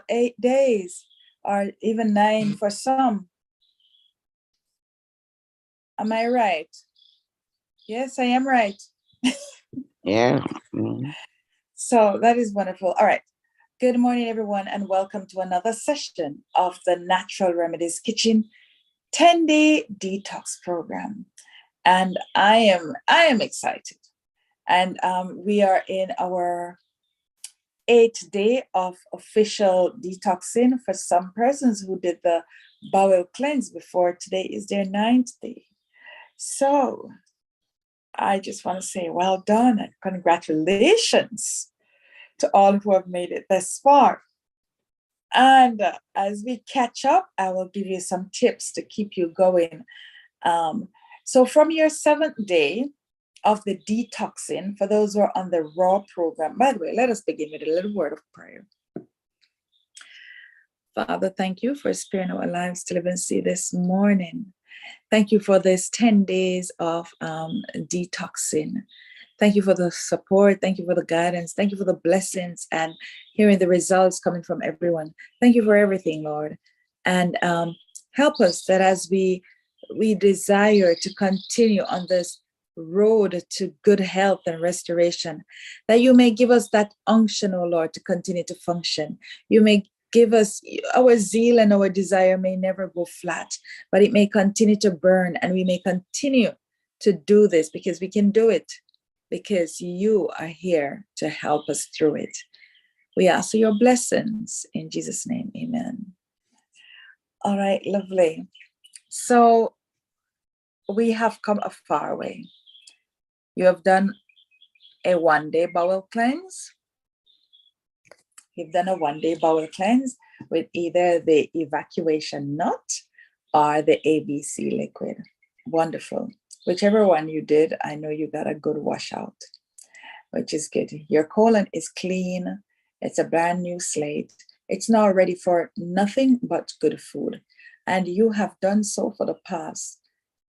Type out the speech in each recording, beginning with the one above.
8 days, or even 9 for some. Am I right? Yes, I am right. Yeah. Mm. So that is wonderful. All right. Good morning, everyone, and welcome to another session of the Natural Remedies Kitchen 10-day detox program. And I am excited. And we are in our 8th day of official detoxing for some persons who did the bowel cleanse before. Today is their 9th day. So I just want to say well done and congratulations to all who have made it this far. And as we catch up, I will give you some tips to keep you going. So from your 7th day of the detoxing, for those who are on the raw program, by the way, let us begin with a little word of prayer. Father, thank you for sparing our lives to live and see this morning. Thank you for this 10 days of detoxing. Thank you for the support. Thank you for the guidance. Thank you for the blessings and hearing the results coming from everyone. Thank you for everything, Lord. And help us that as we desire to continue on this road to good health and restoration, that you may give us that unction, oh Lord, to continue to function. You may give us our zeal, and our desire may never go flat, but it may continue to burn, and we may continue to do this because we can do it, because you are here to help us through it. We ask for your blessings in Jesus' name. Amen. All right, lovely. So we have come a far way. You have done a 1-day bowel cleanse. You've done a 1-day bowel cleanse with either the evacuation nut or the ABC liquid. Wonderful. Whichever one you did, I know you got a good washout, which is good. Your colon is clean. It's a brand new slate. It's now ready for nothing but good food. And you have done so for the past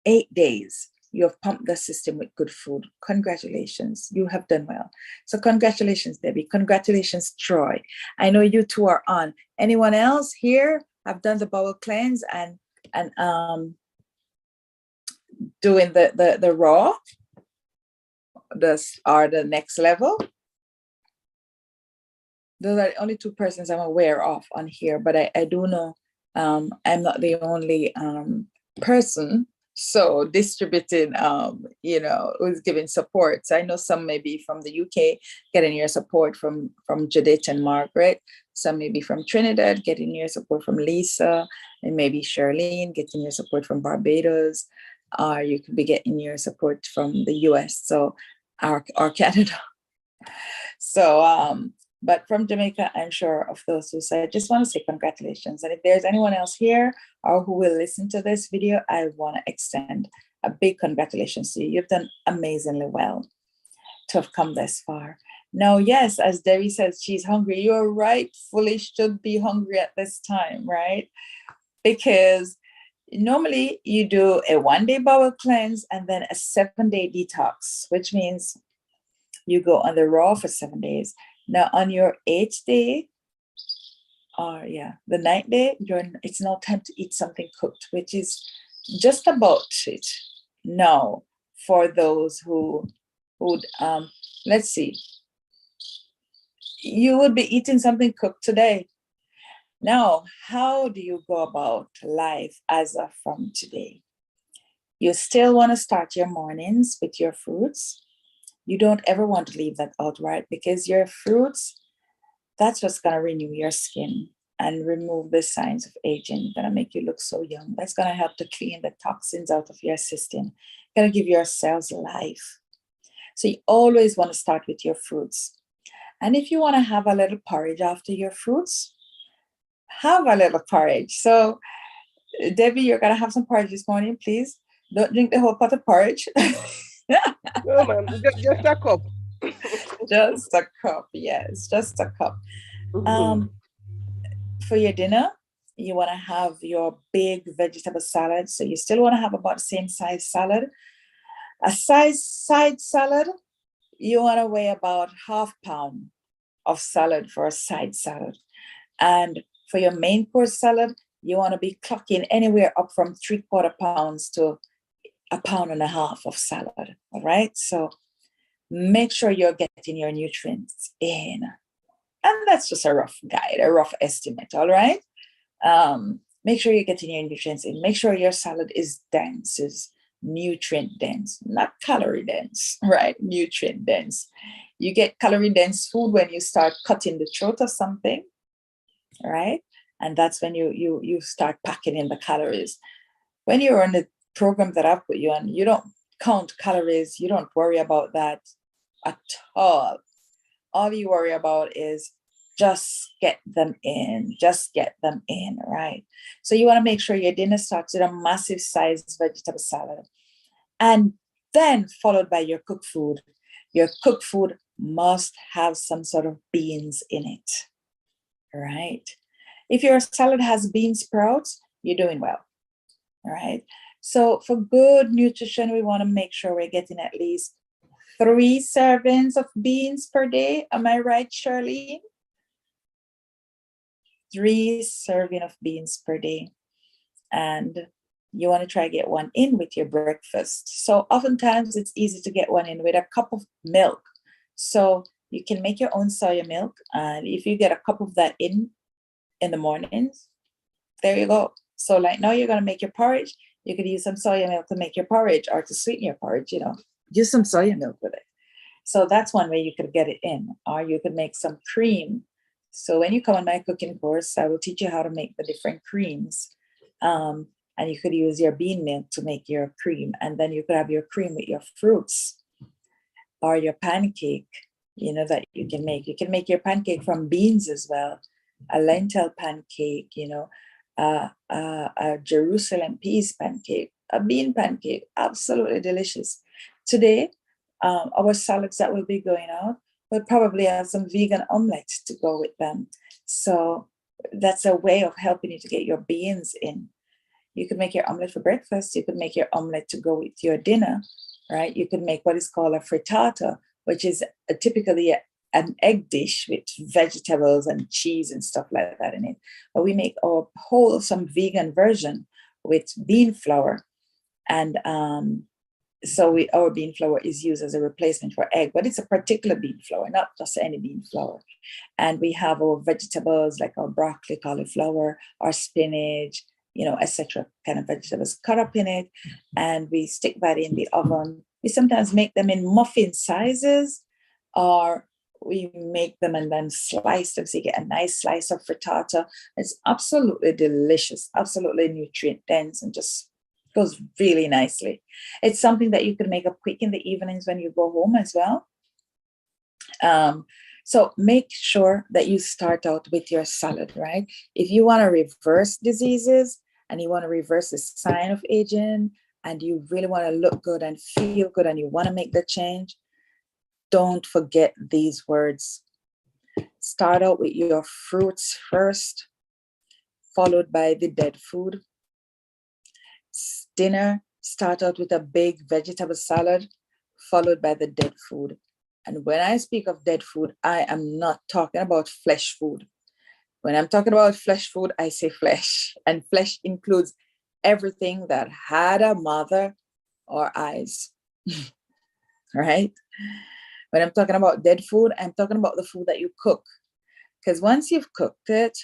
8 days. You have pumped the system with good food. Congratulations. You have done well. So congratulations, Debbie. Congratulations, Troy. I know you two are on. Anyone else here have done the bowel cleanse and doing the raw, the next level? Those are the only 2 persons I'm aware of on here, but I do know I'm not the only person. So distributing, who's giving support. So I know some may be from the UK, getting your support from Judith and Margaret. Some may be from Trinidad, getting your support from Lisa, and maybe Charlene, getting your support from Barbados. Or you could be getting your support from the US, so or Canada. So, but from Jamaica, I'm sure of those who said, I just want to say congratulations. And if there's anyone else here or who will listen to this video, I want to extend a big congratulations to you. You've done amazingly well to have come this far. Now, yes, as Debbie says, she's hungry. You're rightfully should be hungry at this time, right? Because normally you do a 1-day bowel cleanse and then a 7-day detox, which means you go on the raw for 7 days. Now on your 8th day, the 9th day, it's now time to eat something cooked, which is just about it. Now, for those who would, let's see, you would be eating something cooked today. Now, how do you go about life as of from today? You still want to start your mornings with your fruits. You don't ever want to leave that out, right? Because your fruits, that's what's going to renew your skin and remove the signs of aging. Going to make you look so young. That's going to help to clean the toxins out of your system. Going to give your cells life. So you always want to start with your fruits. And if you want to have a little porridge after your fruits, have a little porridge. So, Debbie, you're going to have some porridge this morning, please. Don't drink the whole pot of porridge. No, ma'am, just a cup. Just a cup, yes, just a cup. Mm-hmm. For your dinner, you want to have your big vegetable salad. So you still want to have about the same size salad. A side salad, you want to weigh about 1/2 pound of salad for a side salad. And for your main course salad, you want to be clocking anywhere up from 3/4 pounds to 1.5 pounds of salad. All right. So make sure you're getting your nutrients in. And that's just a rough guide, a rough estimate. All right. Make sure you're getting your nutrients in. Make sure your salad is dense, is nutrient dense, not calorie dense, right? Nutrient dense. You get calorie dense food when you start cutting the throat of something, right? And that's when you start packing in the calories. When you're on the program that I've put you on, you don't count calories. You don't worry about that at all. All you worry about is just get them in, right? So you want to make sure your dinner starts with a massive sized vegetable salad, and then followed by your cooked food. Your cooked food must have some sort of beans in it, right? If your salad has bean sprouts, you're doing well, right? So for good nutrition, we want to make sure we're getting at least 3 servings of beans per day. Am I right, Charlene? 3 servings of beans per day. And you want to try to get one in with your breakfast. So oftentimes it's easy to get one in with a cup of milk. So you can make your own soya milk. And if you get a cup of that in the mornings, there you go. So like now you're going to make your porridge. You could use some soya milk to make your porridge or to sweeten your porridge, use some soya milk with it. So that's one way you could get it in. Or you could make some cream. So when you come on my cooking course, I will teach you how to make the different creams. And you could use your bean milk to make your cream. And then you could have your cream with your fruits or your pancake, that you can make. You can make your pancake from beans as well. A lentil pancake, a Jerusalem peas pancake, a bean pancake, absolutely delicious. Today, our salads that will be going out will probably have some vegan omelets to go with them. So that's a way of helping you to get your beans in. You could make your omelet for breakfast. You could make your omelet to go with your dinner, right? You could make what is called a frittata, which is typically an egg dish with vegetables and cheese and stuff like that in it. But we make our wholesome vegan version with bean flour. And so our bean flour is used as a replacement for egg, but it's a particular bean flour, not just any bean flour. And we have our vegetables like our broccoli, cauliflower, our spinach, etc. kind of vegetables cut up in it. And we stick that in the oven. We sometimes make them in muffin sizes, or we make them and then slice them so you get a nice slice of frittata. It's absolutely delicious, absolutely nutrient dense, and just goes really nicely. It's something that you can make up quick in the evenings when you go home as well. So make sure that you start out with your salad, right? If you want to reverse diseases and you want to reverse the sign of aging and you really want to look good and feel good and you want to make the change, don't forget these words. Start out with your fruits first, followed by the dead food. Dinner, start out with a big vegetable salad, followed by the dead food. And when I speak of dead food, I am not talking about flesh food. When I'm talking about flesh food, I say flesh. And flesh includes everything that had a mother or eyes, right? When I'm talking about dead food, I'm talking about the food that you cook. Because once you've cooked it,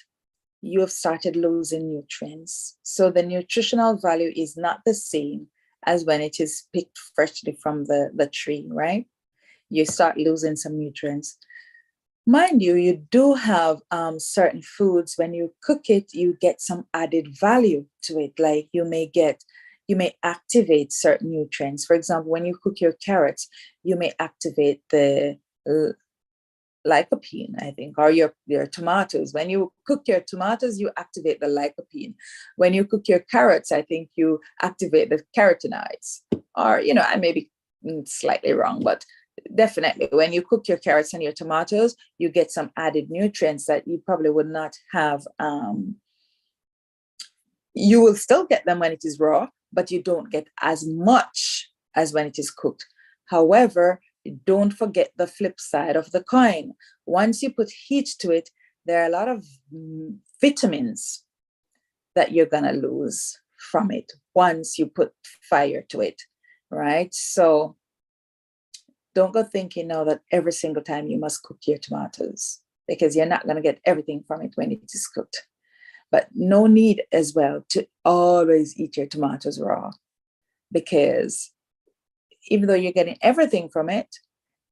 you have started losing nutrients. So the nutritional value is not the same as when it is picked freshly from the tree, right? You start losing some nutrients. Mind you, you do have certain foods, when you cook it, you get some added value to it. Like you may activate certain nutrients. For example, when you cook your carrots, you may activate the lycopene, I think, or your tomatoes. When you cook your tomatoes, you activate the lycopene. When you cook your carrots, I think you activate the carotenoids. Or, I may be slightly wrong, but definitely when you cook your carrots and your tomatoes, you get some added nutrients that you probably would not have. You will still get them when it is raw, but you don't get as much as when it is cooked. However, don't forget the flip side of the coin. Once you put heat to it, there are a lot of vitamins that you're going to lose from it once you put fire to it, right? So don't go thinking now that every single time you must cook your tomatoes, because you're not going to get everything from it when it is cooked. But no need as well to always eat your tomatoes raw, because even though you're getting everything from it,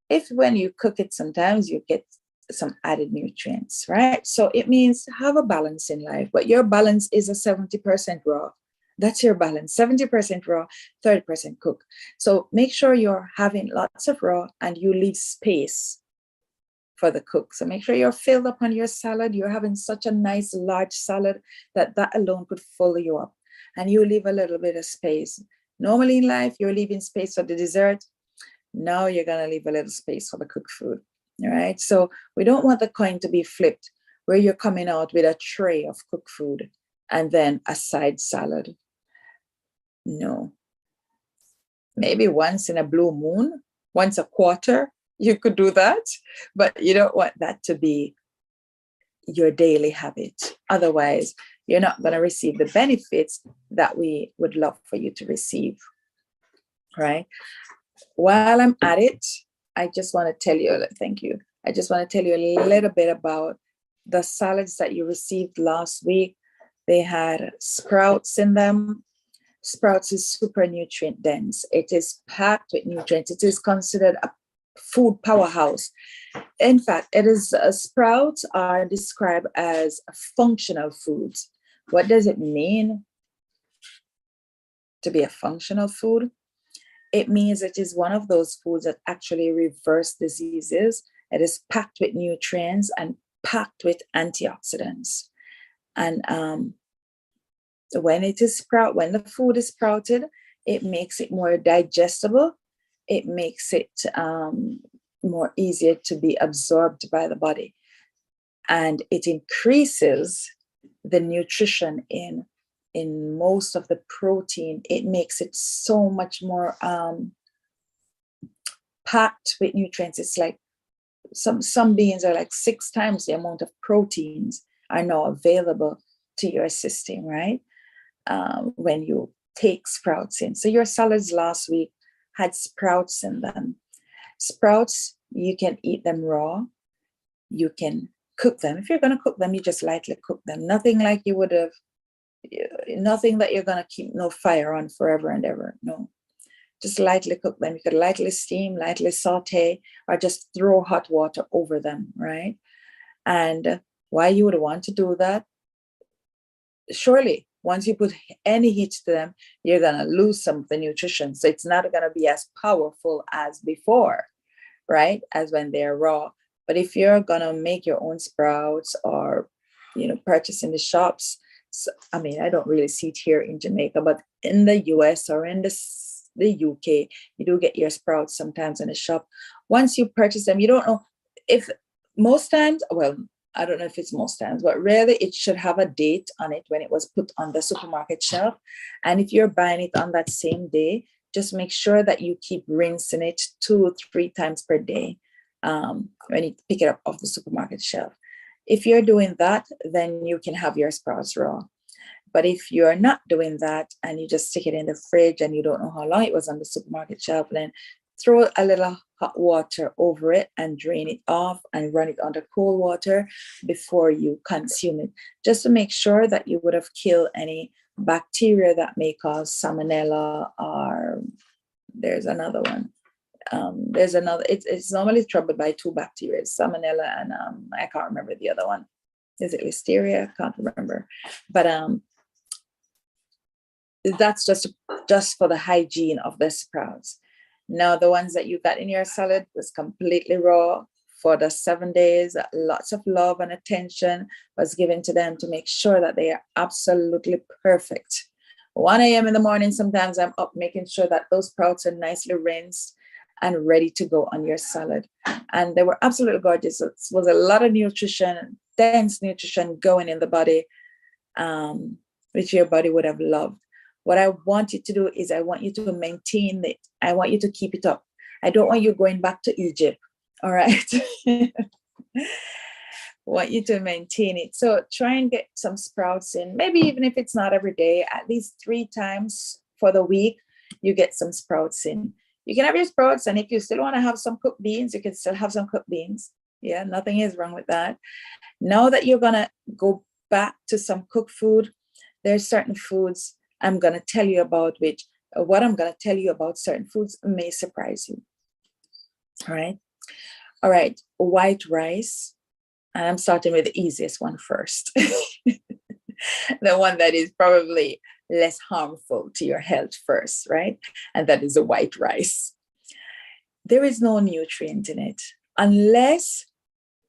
if when you cook it, sometimes you get some added nutrients, right? So it means have a balance in life, but your balance is a 70% raw. That's your balance, 70% raw, 30% cook. So make sure you're having lots of raw and you leave space for the cook. So make sure you're filled up on your salad. You're having such a nice large salad that alone could fill you up, and you leave a little bit of space. Normally in life, you're leaving space for the dessert. Now you're going to leave a little space for the cooked food. All right. So we don't want the coin to be flipped, where you're coming out with a tray of cooked food and then a side salad. No. Maybe once in a blue moon, once a quarter, you could do that, but you don't want that to be your daily habit. Otherwise, you're not going to receive the benefits that we would love for you to receive. Right? While I'm at it, I just want to tell you, thank you. I just want to tell you a little bit about the salads that you received last week. They had sprouts in them. Sprouts is super nutrient dense. It is packed with nutrients. It is considered a food powerhouse. In fact, it is sprouts are described as functional foods. What does it mean to be a functional food? It means it is one of those foods that actually reverse diseases. It is packed with nutrients and packed with antioxidants. And when the food is sprouted, it makes it more digestible. It makes it more easier to be absorbed by the body. And it increases the nutrition in most of the protein. It makes it so much more packed with nutrients. It's like some beans are like 6 times the amount of proteins are now available to your system, right? When you take sprouts in. So your salads last week had sprouts in them. Sprouts, you can eat them raw. You can cook them. If you're going to cook them, you just lightly cook them. Nothing like you would have, nothing that you're going to keep no fire on forever and ever. No, just lightly cook them. You could lightly steam, lightly saute, or just throw hot water over them, right? And why you would want to do that? Surely, once you put any heat to them, you're going to lose some of the nutrition. So it's not going to be as powerful as before, right? As when they're raw. But if you're going to make your own sprouts or, purchase in the shops, so, I mean, I don't really see it here in Jamaica, but in the US or in the UK, you do get your sprouts sometimes in the shop. Once you purchase them, you don't know if most times, well, I don't know if it's most times, but rarely it should have a date on it when it was put on the supermarket shelf. And if you're buying it on that same day, just make sure that you keep rinsing it 2 or 3 times per day when you pick it up off the supermarket shelf. If you're doing that, then you can have your sprouts raw. But if you're not doing that and you just stick it in the fridge and you don't know how long it was on the supermarket shelf, then throw a little hot water over it and drain it off and run it under cold water before you consume it, just to make sure that you would have killed any bacteria that may cause salmonella, or there's another one. It's normally troubled by 2 bacteria, salmonella and I can't remember the other one. Is it listeria? I can't remember. But that's just for the hygiene of the sprouts. Now, the ones that you got in your salad was completely raw for the 7 days. Lots of love and attention was given to them to make sure that they are absolutely perfect. 1 a.m. in the morning, sometimes I'm up making sure that those sprouts are nicely rinsed and ready to go on your salad. And they were absolutely gorgeous. It was a lot of nutrition, dense nutrition going in the body, which your body would have loved. What I want you to do is I want you to maintain it. I want you to keep it up. I don't want you going back to Egypt. All right. want you to maintain it. So try and get some sprouts in, maybe even if it's not every day, at least 3 times for the week, you get some sprouts in. You can have your sprouts, and if you still want to have some cooked beans, you can still have some cooked beans. Yeah, nothing is wrong with that. Now that you're going to go back to some cooked food, there's certain foods I'm going to tell you about, which what I'm going to tell you about certain foods may surprise you. All right. All right. White rice. And I'm starting with the easiest one first. The one that is probably less harmful to your health first, right? And that is the white rice. There is no nutrient in it unless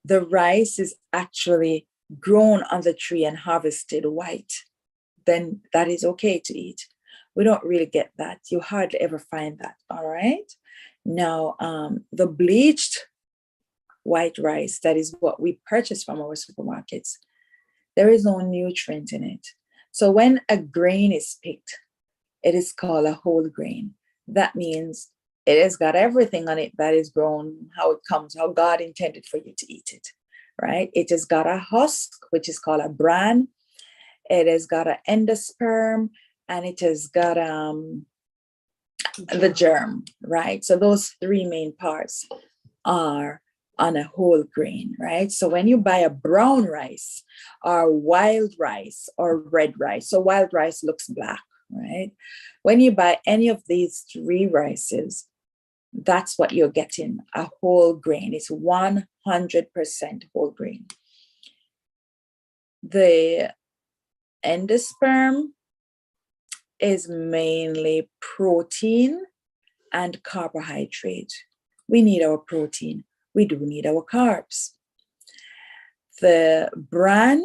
the rice is actually grown on the tree and harvested white. Then that is okay to eat. We don't really get that. You hardly ever find that. All right. Now, the bleached white rice, that is what we purchase from our supermarkets, there is no nutrient in it. So when a grain is picked, it is called a whole grain. That means it has got everything on it that is grown, how it comes, how God intended for you to eat it, right? It has got a husk, which is called a bran. It has got an endosperm, and it has got the germ, right? So those 3 main parts are on a whole grain, right? So when you buy a brown rice or wild rice or red rice, so wild rice looks black, right? When you buy any of these 3 rices, that's what you're getting, a whole grain. It's 100% whole grain. The endosperm is mainly protein and carbohydrate. We need our protein. We do need our carbs. The bran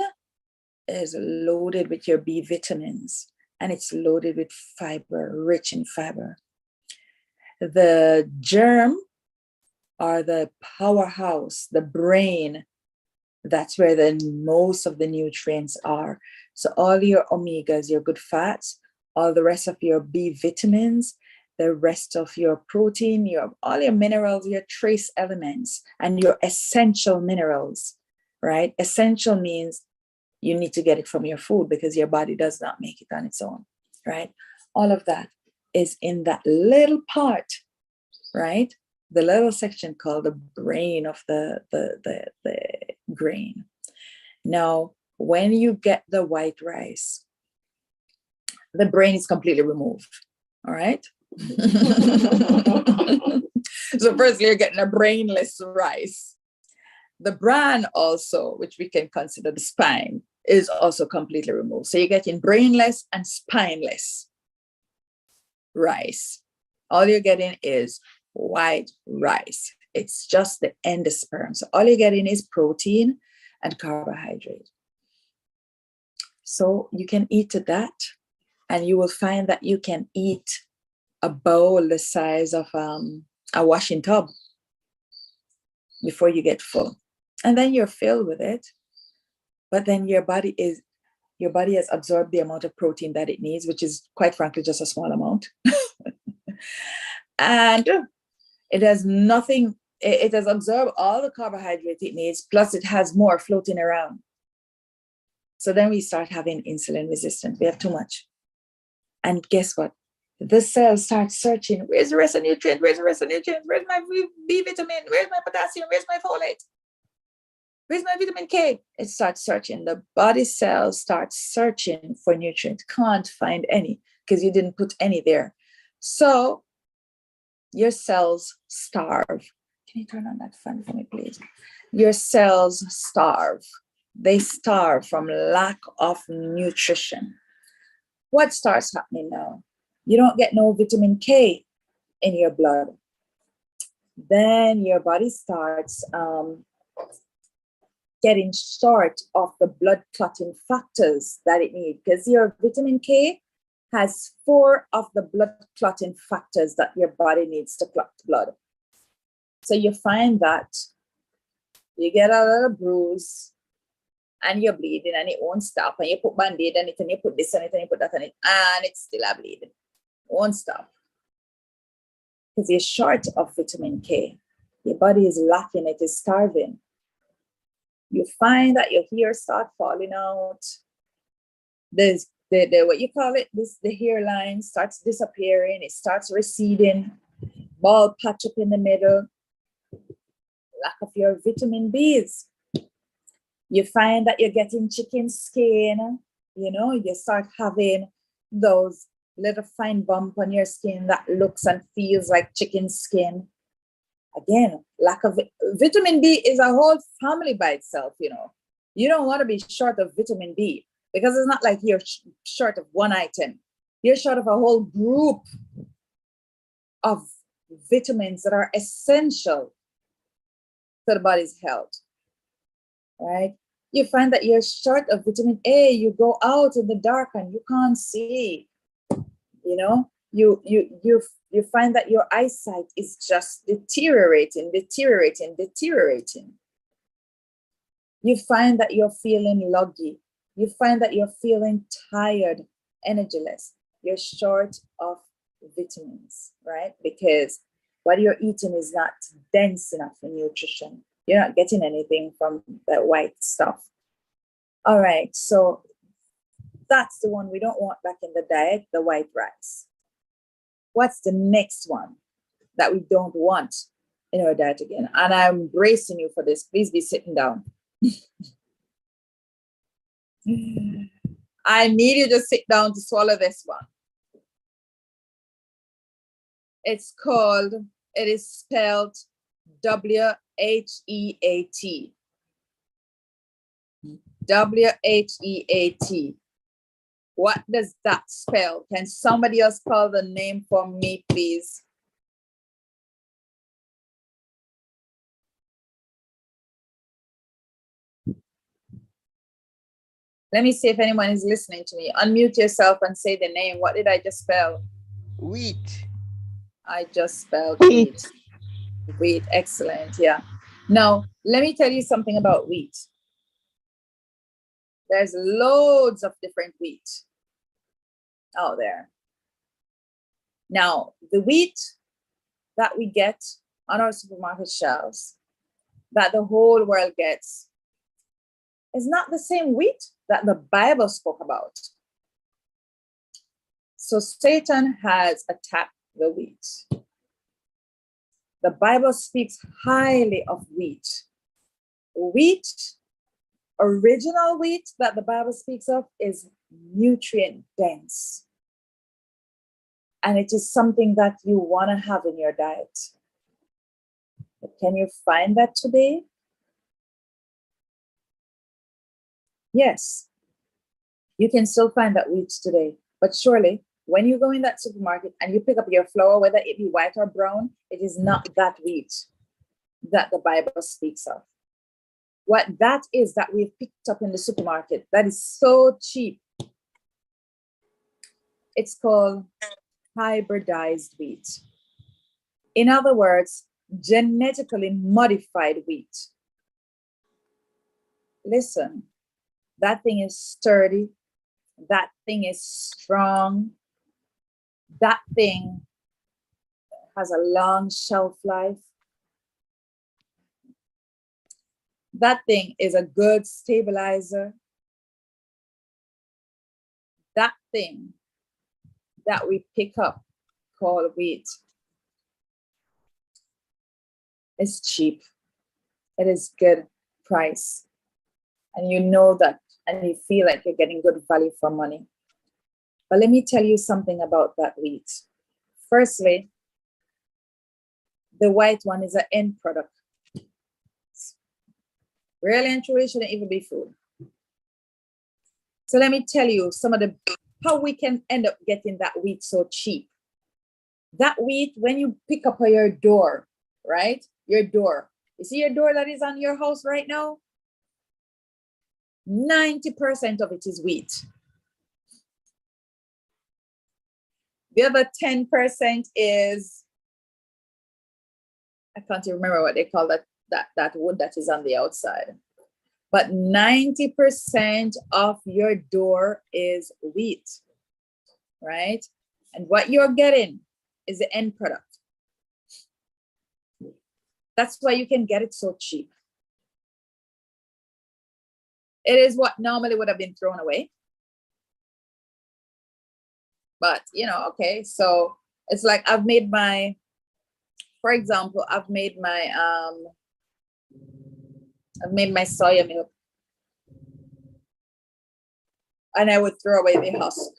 is loaded with your B vitamins, and it's loaded with fiber, rich in fiber. The germ, or the powerhouse, the brain, that's where the most of the nutrients are. So all your omegas, your good fats, all the rest of your B vitamins, the rest of your protein, all your minerals, your trace elements, and your essential minerals, right? Essential means you need to get it from your food because your body does not make it on its own, right? All of that is in that little part, right? The little section called the brain of the grain. Now, when you get the white rice, the brain is completely removed, all right? So firstly, you're getting a brainless rice. The bran also, which we can consider the spine, is also completely removed. So you're getting brainless and spineless rice. All you're getting is white rice. It's just the endosperm. So all you're getting is protein and carbohydrate. So you can eat that, and you will find that you can eat a bowl the size of a washing tub before you get full. And then you're filled with it. But then your body has absorbed the amount of protein that it needs, which is quite frankly just a small amount. And it has nothing, it has absorbed all the carbohydrate it needs, plus it has more floating around. So then we start having insulin resistance. We have too much. And guess what? The cell starts searching. Where's the rest of nutrients? Where's the rest of nutrients? Where's my B vitamin? Where's my potassium? Where's my folate? Where's my vitamin K? It starts searching. The body cells start searching for nutrients. Can't find any because you didn't put any there. So your cells starve. Can you turn on that fan for me, please? Your cells starve. They starve from lack of nutrition. What starts happening now? You don't get no vitamin K in your blood. Then your body starts getting short of the blood clotting factors that it needs, because your vitamin K has 4 of the blood clotting factors that your body needs to clot blood. So you find that you get a little bruise and you're bleeding and it won't stop, and you put Band-Aid on it and you put this on it and you put that on it and it's still a bleeding. It won't stop because you're short of vitamin K. Your body is lacking, it is starving. You find that your hair start falling out. There's the what you call it, the hairline starts disappearing, it starts receding, bald patch up in the middle, lack of your vitamin B's. You find that you're getting chicken skin, you start having those little fine bump on your skin that looks and feels like chicken skin. Again, lack of vitamin B is a whole family by itself. You don't want to be short of vitamin B, because it's not like you're short of one item. You're short of a whole group of vitamins that are essential to the body's health, right? You find that you're short of vitamin A. You go out in the dark and you can't see. You find that your eyesight is just deteriorating. You find that you're feeling loggy. You find that you're feeling tired, energyless. You're short of vitamins, right? Because what you're eating is not dense enough in nutrition. You're not getting anything from that white stuff. All right, so that's the one we don't want back in the diet, the white rice. What's the next one that we don't want in our diet again? And I'm bracing you for this. Please be sitting down. I need you to sit down to swallow this one. It is spelled W-H-E-A-T. W-H-E-A-T. What does that spell? Can somebody else spell the name for me, please? Let me see if anyone is listening to me. Unmute yourself and say the name. What did I just spell? Wheat. I just spelled wheat. Wheat, excellent, yeah. Now, let me tell you something about wheat. There's loads of different wheat out there. Now, the wheat that we get on our supermarket shelves, that the whole world gets, is not the same wheat that the Bible spoke about. So Satan has attacked the wheat. The Bible speaks highly of wheat. Wheat, original wheat that the Bible speaks of, is nutrient dense. And it is something that you want to have in your diet. But can you find that today? Yes, you can still find that wheat today. But surely, when you go in that supermarket and you pick up your flour, whether it be white or brown, it is not that wheat that the Bible speaks of. What that is that we've picked up in the supermarket that is so cheap, it's called hybridized wheat. In other words, genetically modified wheat. Listen, that thing is sturdy. That thing is strong. That thing has a long shelf life. That thing is a good stabilizer. That thing that we pick up called wheat is cheap. It is good price. And you know that, and you feel like you're getting good value for money. But let me tell you something about that wheat. Firstly, the white one is an end product. Really and truly shouldn't even be food. So let me tell you how we can end up getting that wheat so cheap. That wheat, when you pick up your door, right? Your door. You see your door that is on your house right now? 90% of it is wheat. The other 10% is, I can't even remember what they call that wood that is on the outside. But 90% of your door is wheat, right? And what you're getting is the end product. That's why you can get it so cheap. It is what normally would have been thrown away. But, okay, so it's like for example, I've made my soya milk, and I would throw away the husk.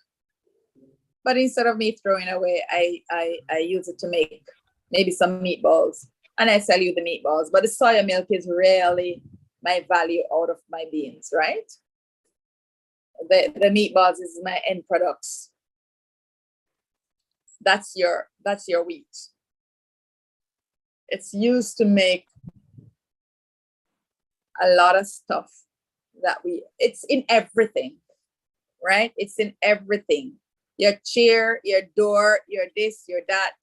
But instead of me throwing away, I use it to make maybe some meatballs, and I sell you the meatballs. But the soya milk is really my value out of my beans, right? The meatballs is my end products. That's your wheat. It's used to make a lot of stuff it's in everything, right? It's in everything. Your chair, your door, your this, your that.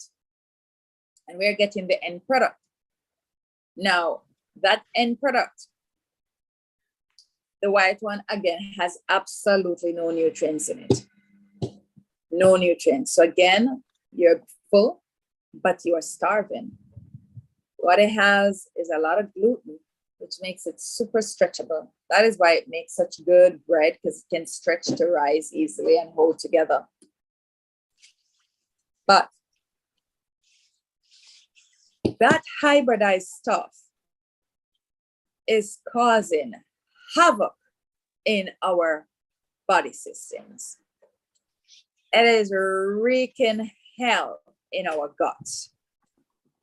And we're getting the end product. Now, that end product, the white one, again, has absolutely no nutrients in it. No nutrients. So again, you're full, but you are starving. What it has is a lot of gluten, which makes it super stretchable. That is why it makes such good bread, because it can stretch to rise easily and hold together. But that hybridized stuff is causing havoc in our body systems. It is wreaking hell in our guts,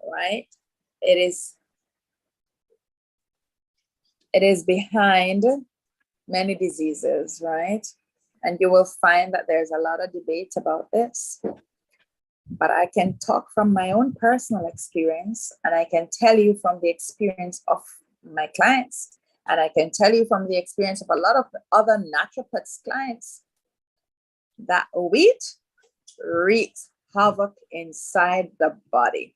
right? It is behind many diseases, right? And you will find that there's a lot of debate about this. But I can talk from my own personal experience, and I can tell you from the experience of my clients, and I can tell you from the experience of a lot of other naturopaths clients, that wheat wreaks havoc inside the body.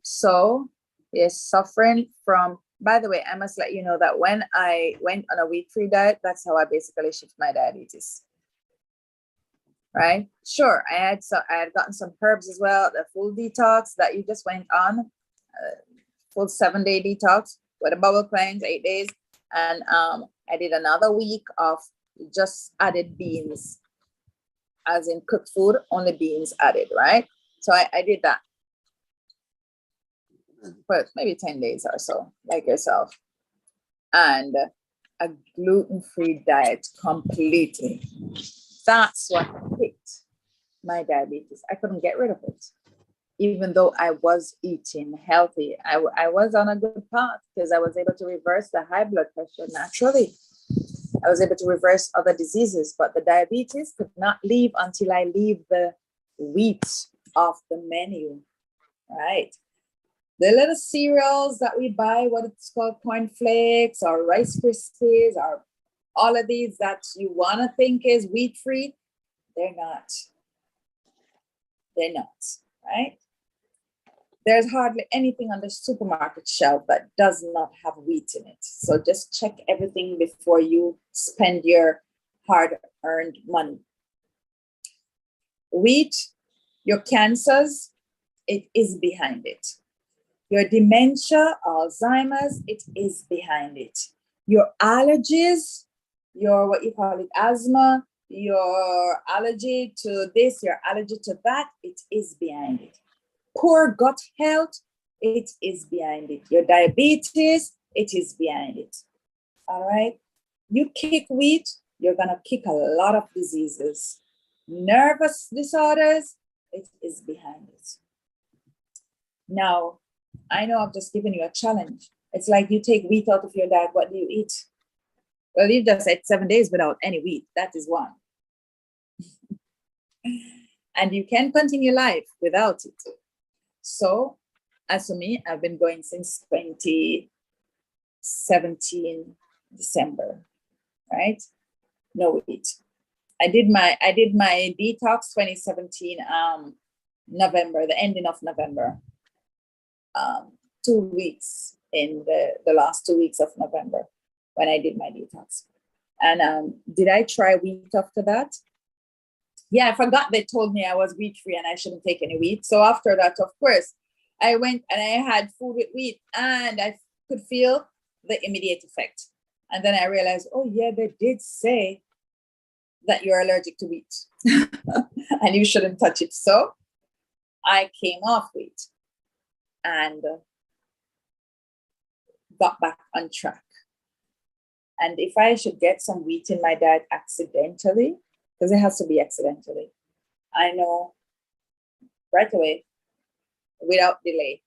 So you're suffering from, by the way, I must let you know that when I went on a wheat-free diet, that's how I basically shift my diabetes. Right? Sure, I had gotten some herbs as well, the full detox that you just went on, full 7-day detox with a bubble cleanse, 8 days. And I did another week of just added beans, as in cooked food, only beans added, right? So I did that for maybe 10 days or so, like yourself. And a gluten-free diet completely. That's what hit my diabetes. I couldn't get rid of it. Even though I was eating healthy, I was on a good path, because I was able to reverse the high blood pressure naturally. I was able to reverse other diseases, but the diabetes could not leave until I leave the wheat off the menu, right? The little cereals that we buy, what it's called, corn flakes or Rice Krispies, or all of these that you want to think is wheat-free, they're not. They're not, right? There's hardly anything on the supermarket shelf that does not have wheat in it. So just check everything before you spend your hard-earned money. Wheat, your cancers, it is behind it. Your dementia, Alzheimer's, it is behind it. Your allergies, your what you call it, asthma, your allergy to this, your allergy to that, it is behind it. Poor gut health, it is behind it. Your diabetes, it is behind it. All right? You kick wheat, you're going to kick a lot of diseases. Nervous disorders, it is behind it. Now, I know I've just given you a challenge. It's like you take wheat out of your diet, what do you eat? Well, you just said 7 days without any wheat. That is one. And you can continue life without it. So, as for me, I've been going since 2017, December, right? No wheat. I did my detox 2017, November, the ending of November. 2 weeks in the last 2 weeks of November when I did my detox. And did I try wheat after that? Yeah, I forgot they told me I was wheat free and I shouldn't take any wheat. So after that, of course, I went and I had food with wheat, and I could feel the immediate effect. And then I realized, oh yeah, they did say that you're allergic to wheat and you shouldn't touch it. So I came off wheat and got back on track. And if I should get some wheat in my diet accidentally, because it has to be accidentally, I know right away, without delay,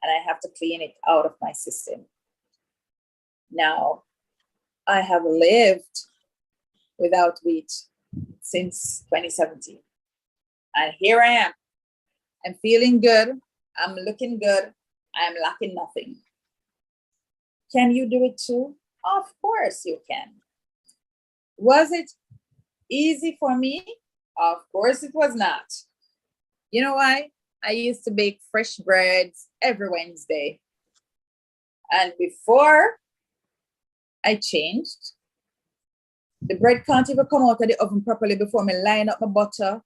and I have to clean it out of my system. Now, I have lived without wheat since 2017. And here I am. I'm feeling good. I'm looking good. I'm lacking nothing. Can you do it too? Of course you can. Was it easy for me? Of course it was not. You know why? I used to bake fresh breads every Wednesday. And before I changed, the bread can't even come out of the oven properly before me line up my butter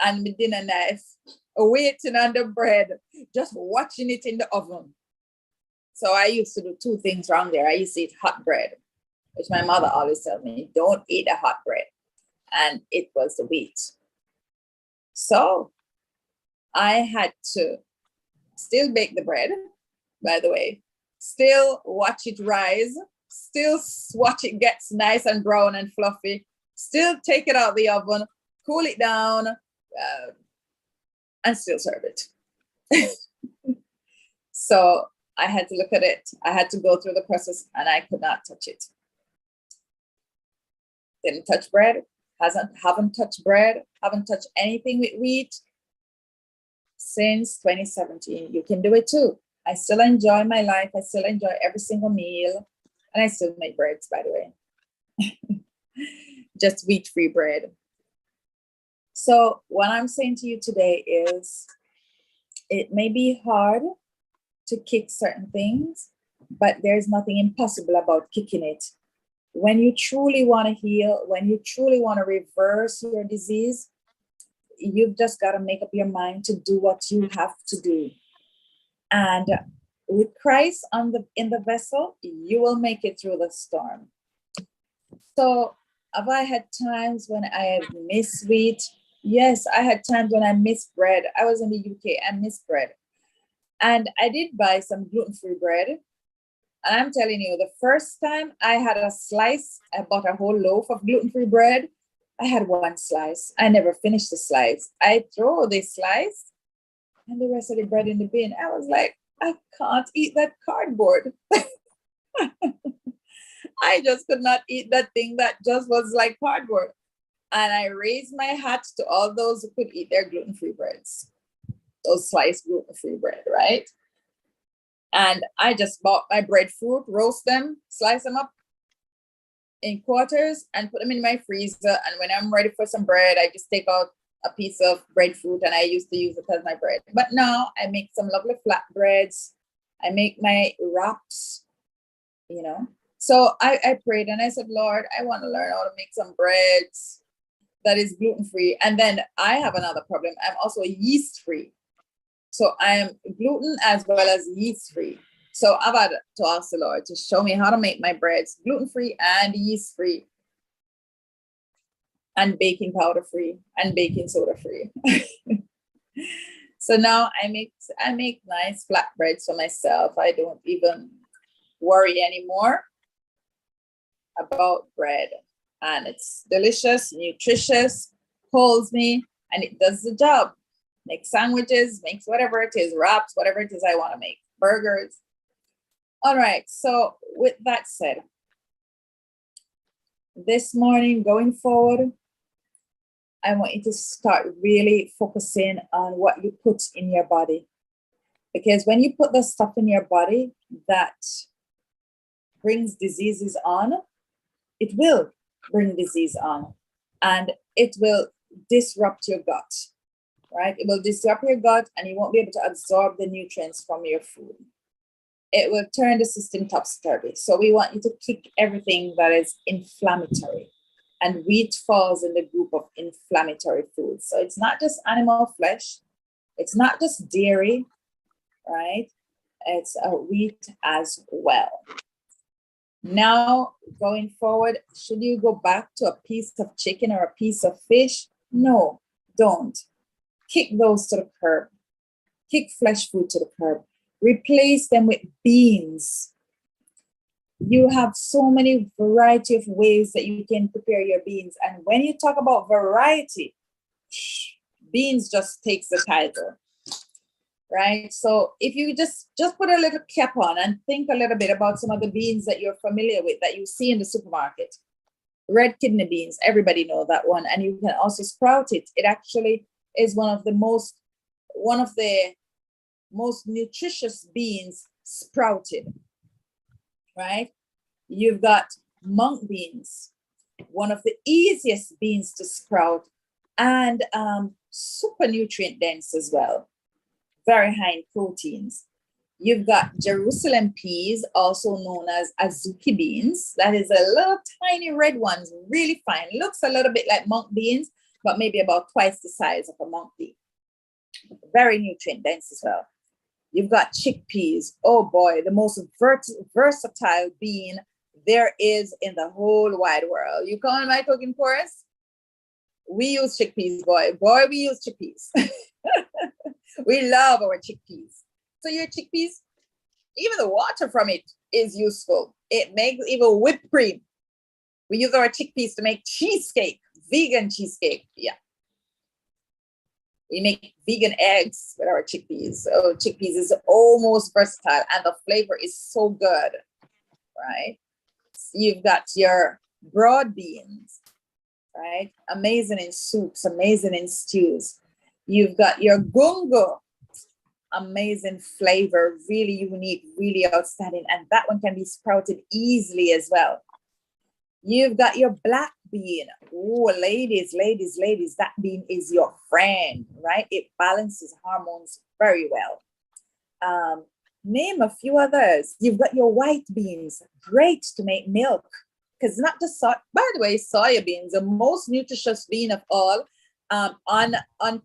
and my dinner knife, waiting on the bread, just watching it in the oven. So I used to do two things wrong there. I used to eat hot bread, which my mother always told me, don't eat a hot bread. And it was the wheat. So I had to still bake the bread, by the way, still watch it rise, still watch it gets nice and brown and fluffy, still take it out of the oven, cool it down, and still serve it. So I had to look at it. I had to go through the process and I could not touch it. Didn't touch bread, haven't touched bread, haven't touched anything with wheat since 2017. You can do it too. I still enjoy my life. I still enjoy every single meal. And I still make breads, by the way. Just wheat-free bread. So what I'm saying to you today is it may be hard to kick certain things, but there's nothing impossible about kicking it. When you truly want to heal, when you truly want to reverse your disease, you've just got to make up your mind to do what you have to do. And with Christ in the vessel, you will make it through the storm. So have I had times when I had missed wheat? Yes, I had times when I missed bread. I was in the UK, I missed bread. And I did buy some gluten-free bread. And I'm telling you, the first time I had a slice, I bought a whole loaf of gluten-free bread. I had one slice. I never finished the slice. I throw this slice and the rest of the bread in the bin. I was like, I can't eat that cardboard. I just could not eat that thing that just was like cardboard. And I raised my hat to all those who could eat their gluten-free breads, those sliced gluten-free bread, right? And I just bought my breadfruit, roast them, slice them up in quarters and put them in my freezer. And when I'm ready for some bread, I just take out a piece of breadfruit and I used to use it as my bread. But now I make some lovely flatbreads. I make my wraps, you know. So I prayed and I said, Lord, I want to learn how to make some breads that is gluten-free. And then I have another problem. I'm also yeast-free. So I am gluten as well as yeast-free. So I've had to ask the Lord to show me how to make my breads gluten-free and yeast-free and baking powder-free and baking soda-free. So now I make nice flatbreads for myself. I don't even worry anymore about bread. And it's delicious, nutritious, holds me, and it does the job. Makes sandwiches, makes whatever it is, wraps, whatever it is I want to make, burgers. All right, so with that said, this morning going forward, I want you to start really focusing on what you put in your body. Because when you put the stuff in your body that brings diseases on, it will bring disease on and it will disrupt your gut, right? It will disrupt your gut and you won't be able to absorb the nutrients from your food. It will turn the system topsy-turvy. So we want you to kick everything that is inflammatory. And wheat falls in the group of inflammatory foods. So it's not just animal flesh. It's not just dairy, right? It's wheat as well. Now, going forward, should you go back to a piece of chicken or a piece of fish? No, don't. Kick those to the curb. Kick flesh food to the curb. Replace them with beans. You have so many variety of ways that you can prepare your beans. And when you talk about variety, beans just takes the title, right? So if you just put a little cap on and think a little bit about some of the beans that you're familiar with that you see in the supermarket. Red kidney beans, everybody know that one. And you can also sprout it. It actually is one of the most nutritious beans sprouted, right? You've got monk beans, one of the easiest beans to sprout, and super nutrient dense as well, very high in proteins. You've got Jerusalem peas, also known as azuki beans. That is a little tiny red ones, really fine. Looks a little bit like monk beans, but maybe about twice the size of a monk bean. Very nutrient dense as well. You've got chickpeas. Oh boy, the most versatile bean there is in the whole wide world. You calling my cooking chorus? We use chickpeas, boy. Boy, we use chickpeas. We love our chickpeas. So your chickpeas, even the water from it is useful. It makes even whipped cream. We use our chickpeas to make cheesecake, vegan cheesecake. Yeah. We make vegan eggs with our chickpeas. So chickpeas is almost versatile and the flavor is so good, right? You've got your broad beans, right? Amazing in soups, amazing in stews. You've got your gungo, amazing flavor, really unique, really outstanding. And that one can be sprouted easily as well. You've got your black bean. Oh, ladies, that bean is your friend, right? It balances hormones very well. Name a few others. You've got your white beans, great to make milk. Because not just by the way, soya beans, the most nutritious bean of all, on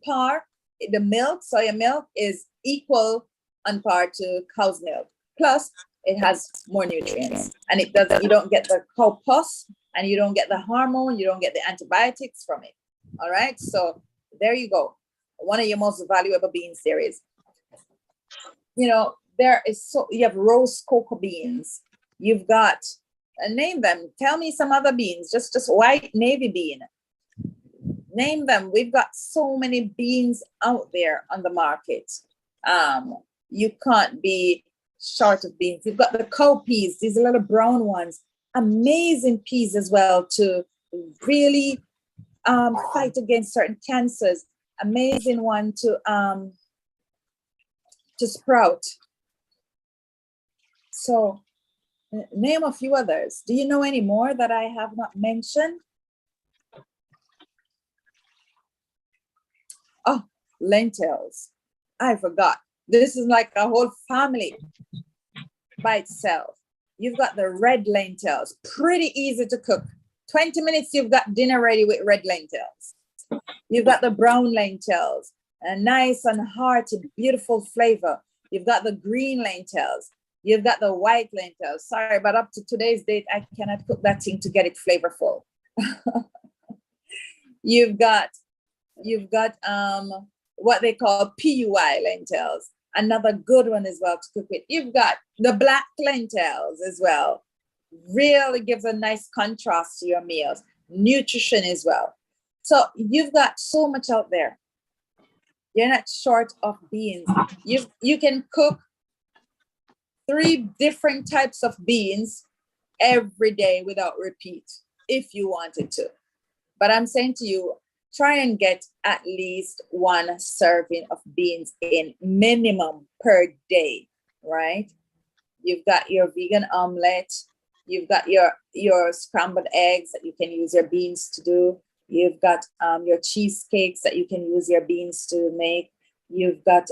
par, the milk, soya milk is equal on par to cow's milk. Plus, it has more nutrients, and you don't get the cow pus, and you don't get the hormone, you don't get the antibiotics from it. All right, so there you go. One of your most valuable beans there is. You have roast cocoa beans. You've got, name them. Tell me some other beans. Just white navy bean. Name them. We've got so many beans out there on the market. You can't be short of beans. You've got the cowpeas, these little brown ones. Amazing peas as well to really fight against certain cancers. Amazing one to sprout. So name a few others. Do you know any more that I have not mentioned? Oh, lentils. I forgot. This is like a whole family by itself. You've got the red lentils, pretty easy to cook. 20 minutes, you've got dinner ready with red lentils. You've got the brown lentils, a nice and hearty, beautiful flavor. You've got the green lentils. You've got the white lentils. Sorry, but up to today's date, I cannot cook that thing to get it flavorful. You've got what they call PUI lentils. Another good one as well to cook with. You've got the black lentils as well. Really gives a nice contrast to your meals. Nutrition as well. So you've got so much out there. You're not short of beans. You can cook 3 different types of beans every day without repeat if you wanted to. But I'm saying to you, try and get at least 1 serving of beans in minimum per day, right? You've got your vegan omelet. You've got your scrambled eggs that you can use your beans to do. You've got your cheesecakes that you can use your beans to make. You've got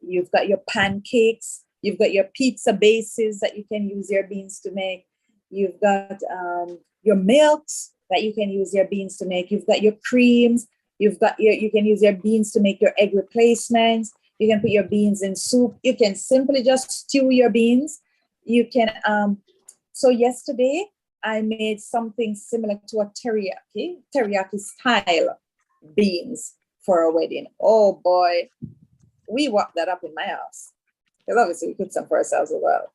your pancakes. You've got your pizza bases that you can use your beans to make. You've got your milks that you can use your beans to make. You've got your creams. You can use your beans to make your egg replacements. You can put your beans in soup. You can simply just stew your beans. You can, so yesterday I made something similar to a teriyaki style beans for a wedding. Oh boy, we walked that up in my house. Because obviously we cooked some for ourselves as well.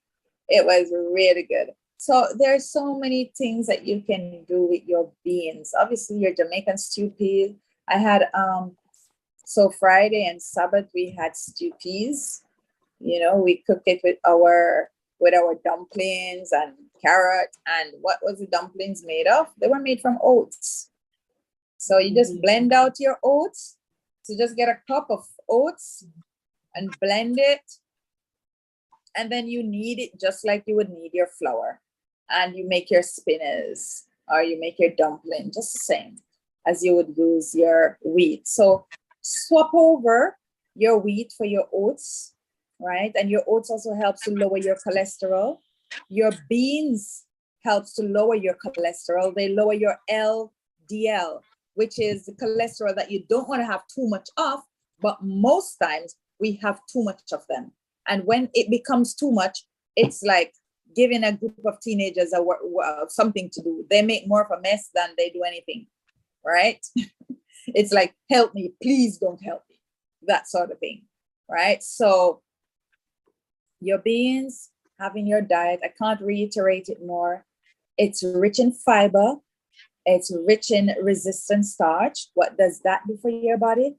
It was really good. So there's so many things that you can do with your beans. Obviously your Jamaican stew peas. I had so Friday and Sabbath we had stew peas. You know, we cooked it with our dumplings and carrot. And what was the dumplings made of? They were made from oats. So you just blend out your oats. So just get a cup of oats and blend it. And then you knead it just like you would knead your flour. And you make your spinners or you make your dumpling just the same as you would use your wheat. So swap over your wheat for your oats, right? And your oats also helps to lower your cholesterol. Your beans helps to lower your cholesterol. They lower your LDL, which is the cholesterol that you don't want to have too much of, but most times we have too much of them. And when it becomes too much, it's like giving a group of teenagers something to do. They make more of a mess than they do anything, right? It's like, help me, please don't help me, that sort of thing, right? So your beans, having your diet, I can't reiterate it more. It's rich in fiber. It's rich in resistant starch. What does that do for your body?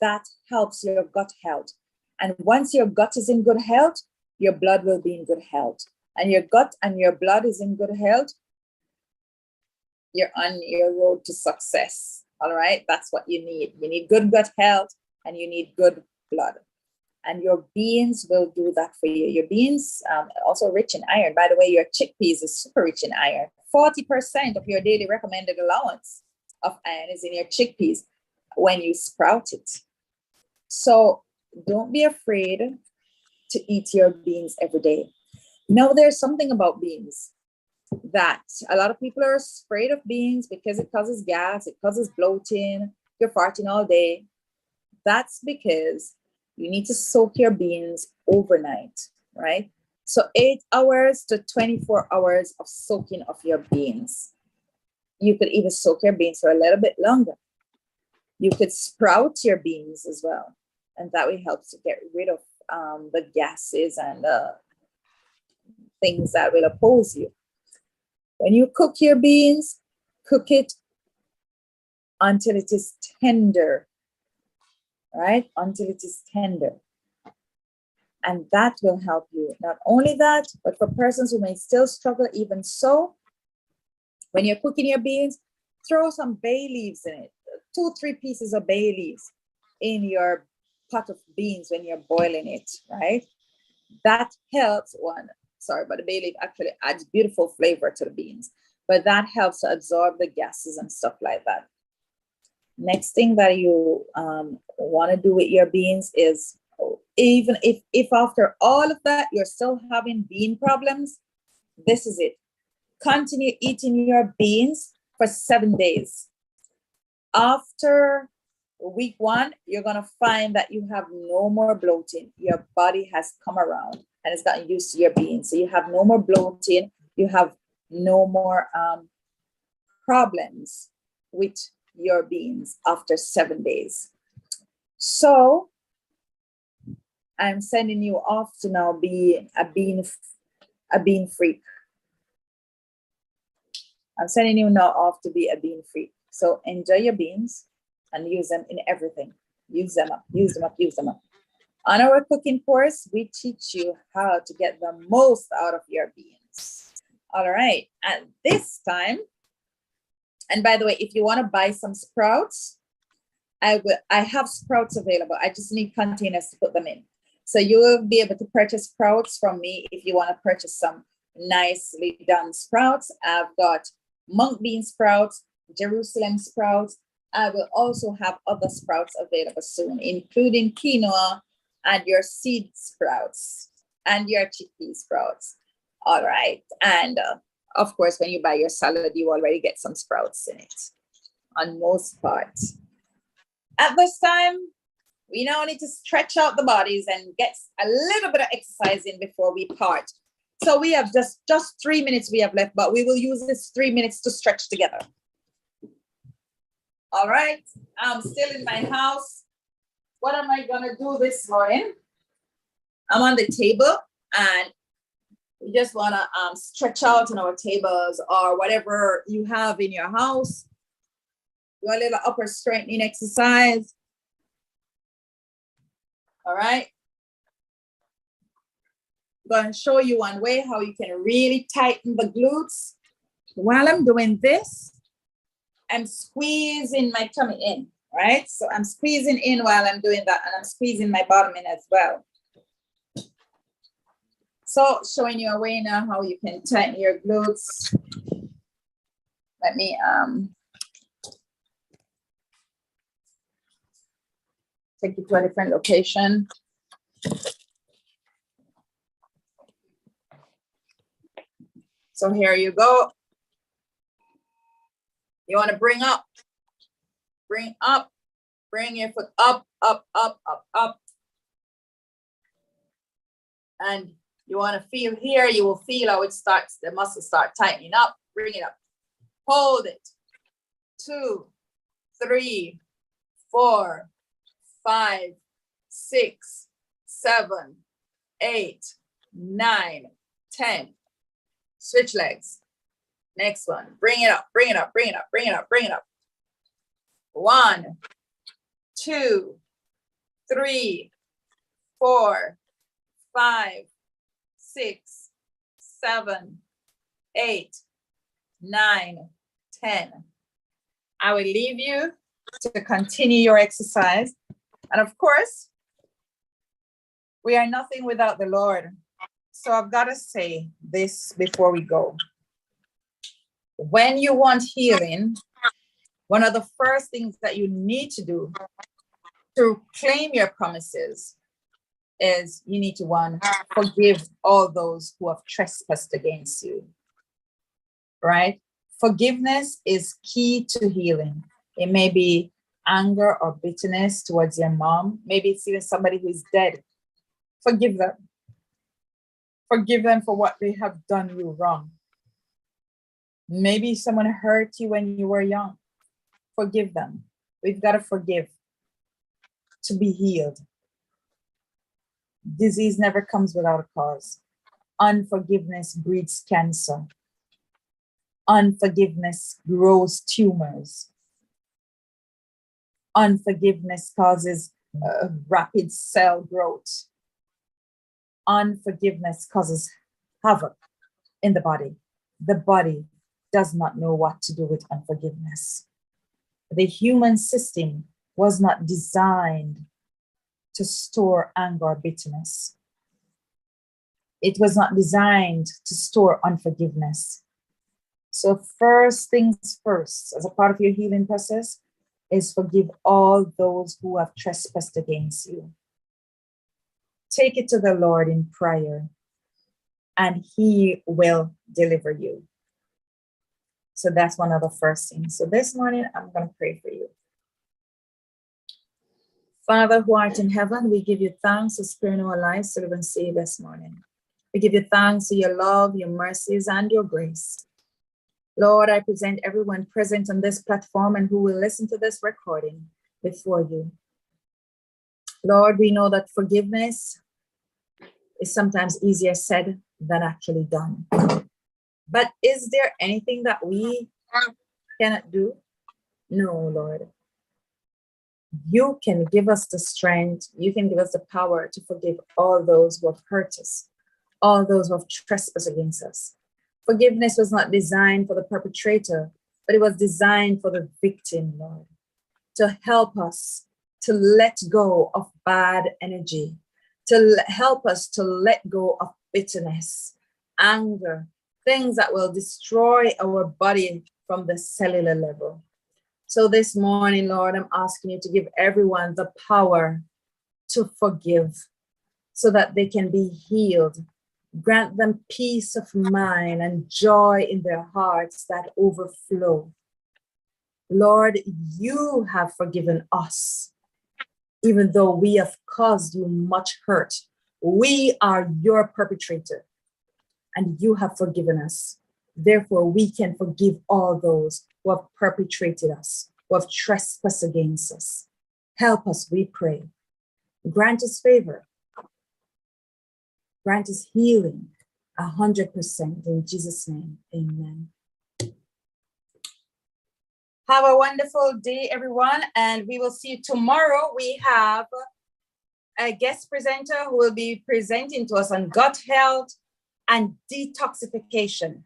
That helps your gut health. And once your gut is in good health, your blood will be in good health. And your gut and your blood is in good health, you're on your road to success. All right, that's what you need. You need good gut health and you need good blood. And your beans will do that for you. Your beans also rich in iron. By the way, your chickpeas is super rich in iron. 40% of your daily recommended allowance of iron is in your chickpeas when you sprout it. So don't be afraid to eat your beans every day. Now, there's something about beans that a lot of people are afraid of beans because it causes gas, it causes bloating, you're farting all day. That's because you need to soak your beans overnight, right? So 8 hours to 24 hours of soaking of your beans. You could even soak your beans for a little bit longer. You could sprout your beans as well. And that will help to get rid of the gases and things that will oppose you. When you cook your beans, cook it until it is tender, right? Until it is tender. And that will help you. Not only that, but for persons who may still struggle, even so, when you're cooking your beans, throw some bay leaves in it, 2-3 pieces of bay leaves in your pot of beans when you're boiling it, right? That helps but the bay leaf actually adds beautiful flavor to the beans, but that helps to absorb the gases and stuff like that. Next thing that you want to do with your beans is, even if after all of that you're still having bean problems, this is it. Continue eating your beans for 7 days. After week 1, you're going to find that you have no more bloating. Your body has come around and it's gotten used to your beans. So you have no more bloating. You have no more problems with your beans after 7 days. So I'm sending you off to now be a bean freak. I'm sending you now off to be a bean freak. So enjoy your beans and use them in everything. Use them up, use them up, use them up. On our cooking course, we teach you how to get the most out of your beans. All right, and this time, and by the way, if you want to buy some sprouts, I have sprouts available. I just need containers to put them in. So you will be able to purchase sprouts from me if you want to purchase some nicely done sprouts. I've got mung bean sprouts, Jerusalem sprouts. I will also have other sprouts available soon, including quinoa and your seed sprouts and your chickpea sprouts. All right. And of course, when you buy your salad, you already get some sprouts in it on most parts. At this time, we now need to stretch out the bodies and get a little bit of exercise in before we part So we have just 3 minutes we have left, but we will use this 3 minutes to stretch together. All right. I'm still in my house. What am I going to do this morning? I'm on the table and we just want to stretch out on our tables or whatever you have in your house. Do a little upper strengthening exercise. All right. I'm going to show you one way how you can really tighten the glutes. While I'm doing this, I'm squeezing my tummy in, right? So I'm squeezing in while I'm doing that, and I'm squeezing my bottom in as well. So showing you a way now how you can tighten your glutes. Let me take you to a different location. So here you go. You want to bring up, bring your foot up, up, up, up, up. And you want to feel here, you will feel how it starts, the muscles start tightening up. Bring it up. Hold it. 2, 3, 4, 5, 6, 7, 8, 9, 10. Switch legs. Next one. Bring it up, bring it up, bring it up, bring it up, bring it up. 1, 2, 3, 4, 5, 6, 7, 8, 9, 10. I will leave you to continue your exercise. And of course, we are nothing without the Lord. So I've got to say this before we go. When you want healing, one of the first things that you need to do to claim your promises is you need to, one, forgive all those who have trespassed against you, right? Forgiveness is key to healing. It may be anger or bitterness towards your mom. Maybe it's even somebody who is dead. Forgive them. Forgive them for what they have done you wrong. Maybe someone hurt you when you were young. Forgive them. We've got to forgive to be healed. Disease never comes without a cause. Unforgiveness breeds cancer. Unforgiveness grows tumors. Unforgiveness causes rapid cell growth. Unforgiveness causes havoc in the body. The body does not know what to do with unforgiveness. The human system was not designed to store anger or bitterness. It was not designed to store unforgiveness. So first things first, as a part of your healing process, is forgive all those who have trespassed against you. Take it to the Lord in prayer, and He will deliver you. So that's one of the first things. So this morning, I'm going to pray for you. Father, who art in heaven, we give you thanks for sparing our lives to live and see this morning. We give you thanks for your love, your mercies, and your grace. Lord, I present everyone present on this platform and who will listen to this recording before you. Lord, we know that forgiveness is sometimes easier said than actually done. But is there anything that we cannot do? No, Lord. You can give us the strength. You can give us the power to forgive all those who have hurt us, all those who have trespassed against us. Forgiveness was not designed for the perpetrator, but it was designed for the victim, Lord, to help us to let go of bad energy, to help us to let go of bitterness, anger, things that will destroy our body from the cellular level. So this morning, Lord, I'm asking you to give everyone the power to forgive so that they can be healed. Grant them peace of mind and joy in their hearts that overflow. Lord, you have forgiven us, even though we have caused you much hurt. We are your perpetrator. and you have forgiven us. Therefore, we can forgive all those who have perpetrated us, who have trespassed against us. Help us, we pray. Grant us favor. Grant us healing 100% in Jesus' name. Amen. Have a wonderful day, everyone, and we will see you tomorrow. We have a guest presenter who will be presenting to us on gut health and detoxification.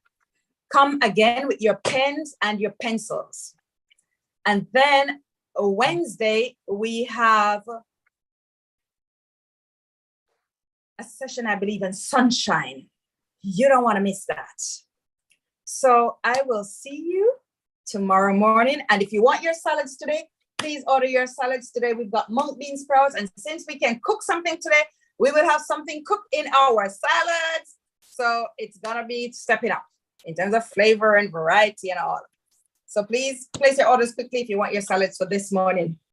Come again with your pens and your pencils. And then Wednesday, we have a session, I believe, in sunshine. You don't want to miss that. So I will see you tomorrow morning. And if you want your salads today, please order your salads today. We've got mung bean sprouts. And since we can cook something today, we will have something cooked in our salads. So it's going to be stepping up in terms of flavor and variety and all. So please place your orders quickly if you want your salads for this morning.